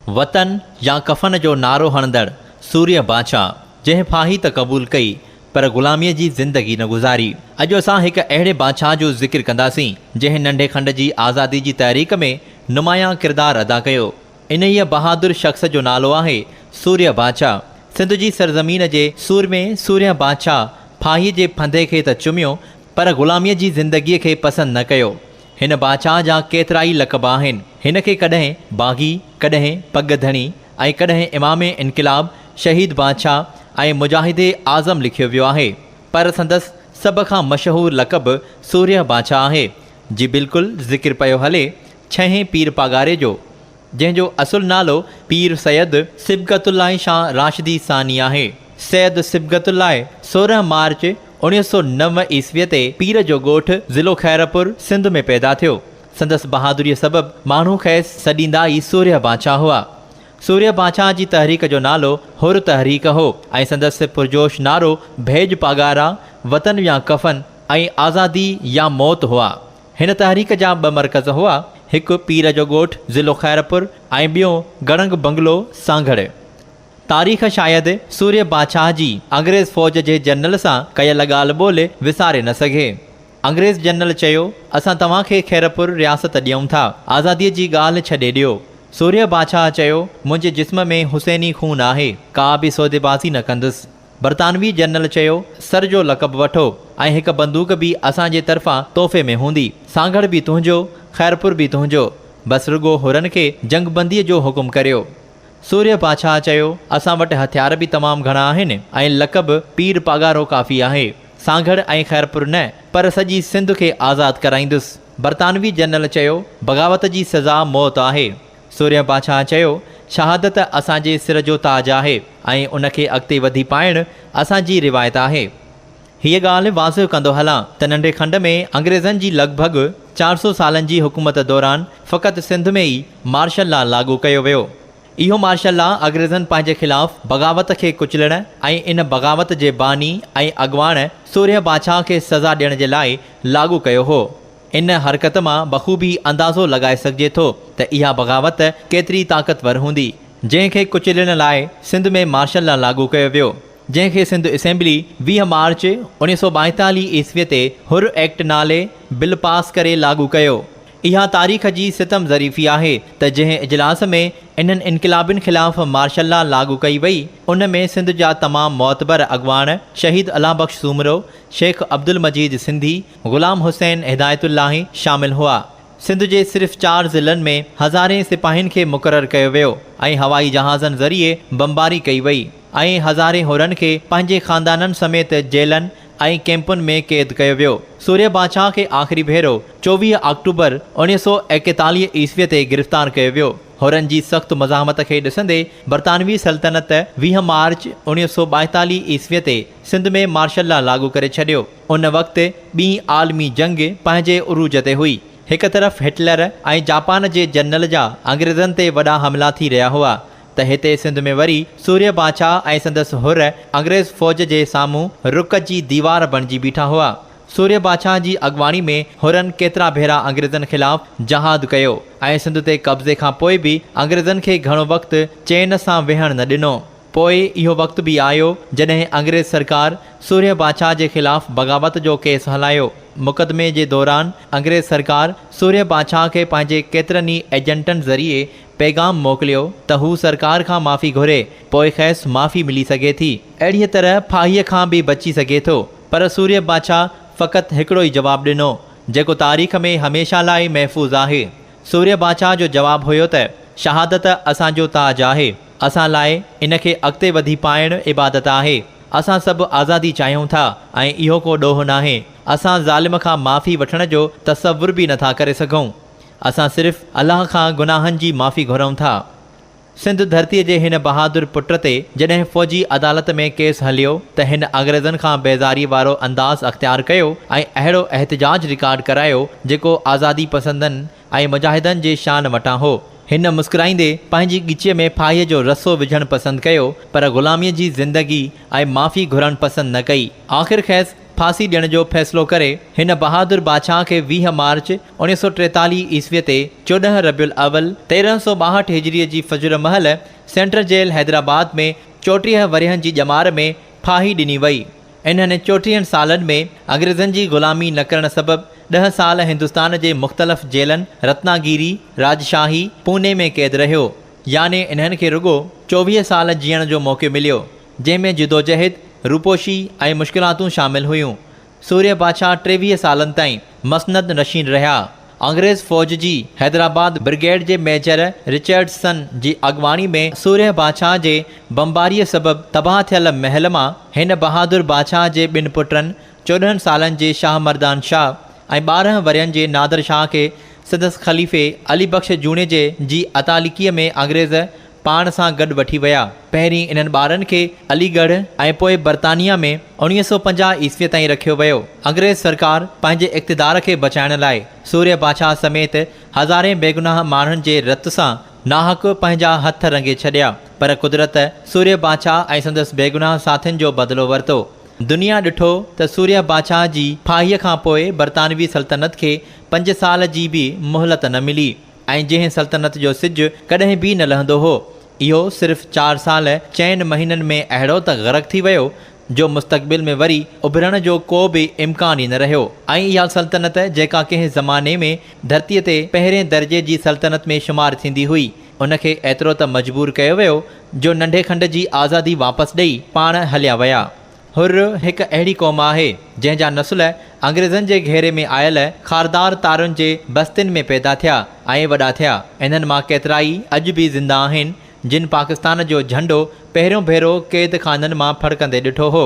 वतन या कफ़न जो नारो हणंदड़ सूर्य बादशाह जंहिं फाही त क़बूल कई पर ग़ुलामीअ जी ज़िंदगी न गुज़ारी। अॼु असां हिकु अहिड़े बादशाह जो ज़िक्र कंदासीं जंहिं नंढे खंड जी आज़ादी जी तहरीक में नुमायां किरदारु अदा कयो। इन ई बहादुर शख़्स जो नालो आहे सूर्य बादशाह। सिंध जी सरज़मीन जे सूर में सूर्य बादशाह फाहीअ जे फंदे खे त चुमियो पर ग़ुलामीअ जी ज़िंदगीअ खे पसंदि न कयो। हिन बादशाह जा केतिरा ई लक़ब आहिनि। हिन खे कॾहिं बाग़ी, कॾहिं पगधणी ऐं कॾहिं इमामे इनक़िलाब, शहीद बादशाह ऐं मुजाहिदे आज़म लिखियो वियो आहे, पर संदसि सभ खां मशहूरु लक़ब सूर्य बादशाह आहे। जी बिल्कुलु ज़िक्र पियो हले छहें पीर पागारे जो, जंहिंजो असुलु नालो पीर सैयद सिबगतुल्लाह शाह राशिदी सानी आहे। सैयद सिबगतुल्लाह 16 मार्च 1909 ईस्वीअ ते पीर जो ॻोठु ज़िलो खैरपुर सिंध में पैदा थियो। संदसि बहादुरीअ सबबि माण्हू खेसि सॾींदा ई सूर्य बादशाह हुआ। सूर्य बादशाह जी तहरीक जो नालो हुर तहरीक हो ऐं संदसि पुरजोश नारो भेज पागारा, वतन या कफ़न ऐं आज़ादी या मौत हुआ। हिन तहरीक जा 2 मरकज़ हुआ, हिकु पीर जो ॻोठु ज़िलो खैरपुर ऐं ॿियो गड़ंग बंगलो सांगड़। तारीख़ शायदि सूर्य बादशाह जी अंग्रेज़ फ़ौज जे जनरल सां कयल ॻाल्हि ॿोल्हि विसारे न सघे। अंग्रेज़ जनरल चयो, असां तव्हांखे खैरपुर रियासत ॾियूं था, आज़ादीअ जी ॻाल्हि छॾे ॾियो। सूर्य बादशाह चयो, मुंहिंजे जिस्म में हुसैनी खून आहे, का बि सौदेबाज़ी न कंदुसि। बरतानवी जनरल चयो, सर जो लक़ब वठो ऐं हिकु बंदूक बि असांजे तरफ़ां तोहफ़े में हूंदी। सांगड़ बि तुंहिंजो, खैरपुर बि तुंहिंजो, बसि रुॻो हुरनि खे जंगबंदीअ जो हुकुम करियो। सूर्य बादशाह चयो, असां वटि हथियार बि तमामु घणा आहिनि ऐं लक़ब पीर पागारो काफ़ी आहे। सांगड़ ऐं खैरपुर न, पर सॼी सिंध खे आज़ादु कराईंदुसि। बरतानवी जनरल चयो, बग़ावत जी सज़ा मौत आहे। सूर्य बादशाह चयो, शहादत असांजे सिर जो ताज आहे ऐं उनखे अॻिते वधी पाइणु असांजी रिवायत आहे। हीअ ॻाल्हि वाज़िह कंदो हलां त नंढे खंड में अंग्रेज़नि जी लॻभॻि 400 सालनि जी हुकूमत दौरान फ़क़ति सिंध में ई मार्शल लॉ लागू कयो वियो। इहो मार्शल लॉ अंग्रेज़नि पंहिंजे ख़िलाफ़ बग़ावत खे कुचलण ऐं इन बग़ावत जे बानी ऐं अॻवान सूर्य बादशाह खे सज़ा ॾियण जे लाइ लागू कयो हो। इन हरकत मां बख़ूबी अंदाज़ो लॻाए सघिजे थो त इहा बग़ावत केतिरी ताक़तवर हूंदी, जंहिंखे कुचलण लाइ सिंध में मार्शल लॉ लागू कयो वियो, जंहिंखे सिंध असेंबली 20 मार्च 1942 ईस्वीअ ते हुर एक्ट नाले बिल पास करे लागू कयो। इहा तारीख़ जी सितम ज़रीफ़ी आहे त जंहिं इजलास में इन्हनि इनक़िलाबियुनि ख़िलाफ़ मार्शल लॉ लागू कई वई, उन में सिंध जा तमामु मोतबर अॻवान शहीद अल्लाह बख़्श सूमरो, शेख अब्दुल मजीद सिंधी, ग़ुलाम हुसैन हिदायतुल्लाही शामिल हुआ। सिंध जे सिर्फ़ 4 ज़िलनि में हज़ारे सिपाहियुनि खे मुक़ररु कयो वियो ऐं हवाई जहाज़नि ज़रिए बमबारी कई वई ऐं हज़ारे होरनि खे पंहिंजे ख़ानदाननि समेत जेलनि ऐं कैंपुनि में क़ैद कयो वियो। सूर्य बादशाह खे आख़िरी भेरो 24 अक्टूबर 1941 ईस्वीअ ते गिरफ़्तार कयो वियो। होरनि जी सख़्तु मज़ाहमत खे ॾिसंदे बरतानवी सल्तनत 20 मार्च 1942 ईस्वीअ ते सिंध में मार्शल लॉ लागू करे छॾियो। उन वक़्तु ॿीं आलमी जंग पंहिंजे उरूज ते हुई। हिकु तरफ़ हिटलर ऐं जापान जे जनरल जा अंग्रेज़नि ते वॾा हमला थी रहिया हुआ त हिते सिंध में वरी सूर्य बादशाह ऐं संदसि हुर अंग्रेज़ फ़ौज जे साम्हूं रुक जी दीवार बणिजी बीठा हुआ। सूर्य बादशाह जी अॻवानी में हुरनि केतिरा भेरा अंग्रेज़नि ख़िलाफ़ जहाद कयो ऐं सिंध ते कब्ज़े खां पोइ बि अंग्रेज़नि खे घणो वक़्तु चैन सां वेहणु न ॾिनो। पोइ इहो वक़्तु बि आयो जॾहिं अंग्रेज़ सरकार सूर्य बादशाह जे ख़िलाफ़ बग़ावत जो केस हलायो। मुक़दमे जे दौरान अंग्रेज़ सरकार सूर्य बादशाह खे पंहिंजे केतिरनि ई एजेंटनि ज़रिए पैगाम मोकिलियो त हू सरकार खां माफ़ी घुरे, पोइ खेसि माफ़ी मिली सघे थी। अहिड़ीअ तरह फाहीअ खां बि बची सघे थो, पर सूर्य बादशाह फ़क़ति हिकिड़ो ई जवाबु ॾिनो जेको तारीख़ में हमेशह लाइ महफ़ूज़ आहे। सूर्य बादशाह जो जवाबु हुयो त शहादत असांजो ताज आहे, असां लाइ इनखे अॻिते वधी पाइणु इबादत आहे। असां सभु आज़ादी चाहियूं था ऐं इहो को ॾोह नाहे। असां ज़ालिम खां माफ़ी वठण जो तसवुर बि नथा करे सघूं। असां सिर्फ़ अलाह खां गुनाहनि जी माफ़ी घुरूं था। सिंध धरतीअ जे हिन बहादुर पुट ते जॾहिं फ़ौजी अदालत में केस हलियो त हिन अंग्रेज़नि खां बेज़ारी वारो अंदाज़ अख़्तियार कयो ऐं अहिड़ो एहतिजाज रिकॉर्ड करायो जेको आज़ादी पसंदनि ऐं मुजाहिदनि जे शान वटां हो। हिन मुस्कुराईंदे पंहिंजी ॻिचीअ में फाहीअ जो रसो विझणु पसंदि कयो, पर ग़ुलामीअ जी ज़िंदगी ऐं माफ़ी घुरणु पसंदि न कई। आख़िर खेसि फांसी ॾियण जो फ़ैसिलो करे हिन बहादुर बादशाह खे 20 मार्च 1943 ईस्वीअ ते 14 रबियुल अवल 1362 हिजरीअ जी फजर महल सेंट्रल जेल हैदराबाद में 34 वरियनि जी ॼमार में फाही ॾिनी वई। इन्हनि 34 सालनि में अंग्रेज़नि जी ग़ुलामी न करण सबबि 10 साल हिंदुस्तान जे मुख़्तलिफ़ जेलनि रत्नागिरी, राजशाही, पुणे में क़ैद रहियो। याने इन्हनि खे रुगो 24 साल जीअण जो मौक़ो मिलियो, जंहिंमें जिदोजहद, रूपोशी ऐं मुश्किलातूं शामिल हुयूं। सूर्य बादशाह 23 सालनि ताईं मसनद नशीन रहिया। अंग्रेज़ फ़ौज जी हैदराबाद ब्रिगेड जे मेजर रिचर्डसन जी अॻवानी में सूर्य बादशाह जे बमबारीअ सबबि तबाह थियल महल मां हिन बहादुर बादशाह जे 2 पुटनि 14 सालनि जे शाह मर्दान शाह ऐं 12 वरियनि जे नादर शाह खे सदस ख़लीफ़े अली बख्श जूणे जी अतालिकीअ में अंग्रेज़ पाण सां गॾु वठी विया। पहिरीं इन्हनि ॿारनि खे अलीगढ़ ऐं पोइ बर्तानिया में 1950 ईस्वीअ ताईं रखियो वियो। अंग्रेज़ सरकार पंहिंजे इक़्तिदार खे बचाइण लाइ सूर्य बादशाह समेत हज़ारे बेगुनाह माण्हुनि जे रत सां नाहक पंहिंजा हथ रंगे छॾिया, पर कुदरत सूर्य बादशाह ऐं संदसि बेगुनाह साथियुनि जो बदिलो वरितो। दुनिया ॾिठो त सूर्य बादशाह जी फाहीअ खां पोइ बरतानवी सल्तनत खे 5 साल जी बि मोहलत न मिली ऐं जंहिं सल्तनत जो सिज कॾहिं बि न लहंदो हो, इहो सिर्फ़ 4 साल 4 महीननि में अहिड़ो त ग़रक़ थी वियो जो मुस्तक़बिल में वरी उभरण जो को बि इम्कान ई न रहियो। ऐं इहा सल्तनत जेका कंहिं ज़माने में धरतीअ ते पहिरें दर्जे जी सल्तनत में शुमार थींदी हुई, उनखे एतिरो त मजबूर कयो वियो जो नंढे खंड जी आज़ादी वापसि ॾेई पाण हलिया विया। हुर्र हिकु अहिड़ी क़ौम आहे जंहिंजा नसुल अंग्रेज़नि जे घेरे में आयल खारदार तारुनि जे बस्तियुनि में पैदा थिया ऐं वॾा थिया। इन्हनि मां केतिराई अॼु बि ज़िंदा आहिनि जिन पाकिस्तान जो झंडो पहिरियों भेरो क़ैद खाननि मां फड़कंदे ॾिठो हो।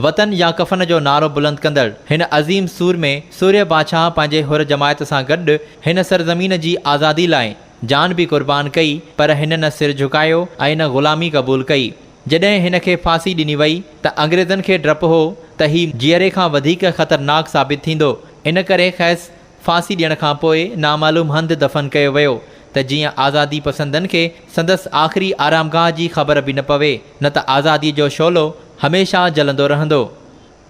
वतन या कफ़न जो नारो बुलंद कंदड़ हिन अज़ीम सूर में सूर्य बादशाह पंहिंजे हुर जमायत सां गॾु हिन सरज़मीन जी आज़ादी लाइ जान बि क़ुर्बान कई, पर हिन न सिर झुकायो ऐं न ग़ुलामी क़बूल कई। जॾहिं हिन खे फांसी ॾिनी वई त अंग्रेज़नि खे डपु हो त हीउ जीअरे खां वधीक ख़तरनाक साबित थींदो। इन करे ख़ैस फांसी ॾियण खां पोइ नामालूम हंधि दफ़न कयो वियो त जीअं आज़ादी पसंदनि खे संदसि आख़िरी आरामगाह जी ख़बर बि न पवे, न त आज़ादीअ जो शोलो हमेशह जलंदो रहंदो।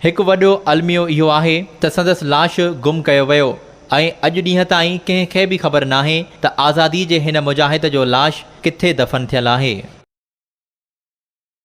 हिकु वॾो अलमियो इहो आहे त संदसि लाश गुम कयो वियो ऐं अॼु ॾींहं ताईं कंहिंखे बि ख़बर नाहे त आज़ादी जे हिन मुजाहिद जो लाश किथे दफ़न थियल आहे।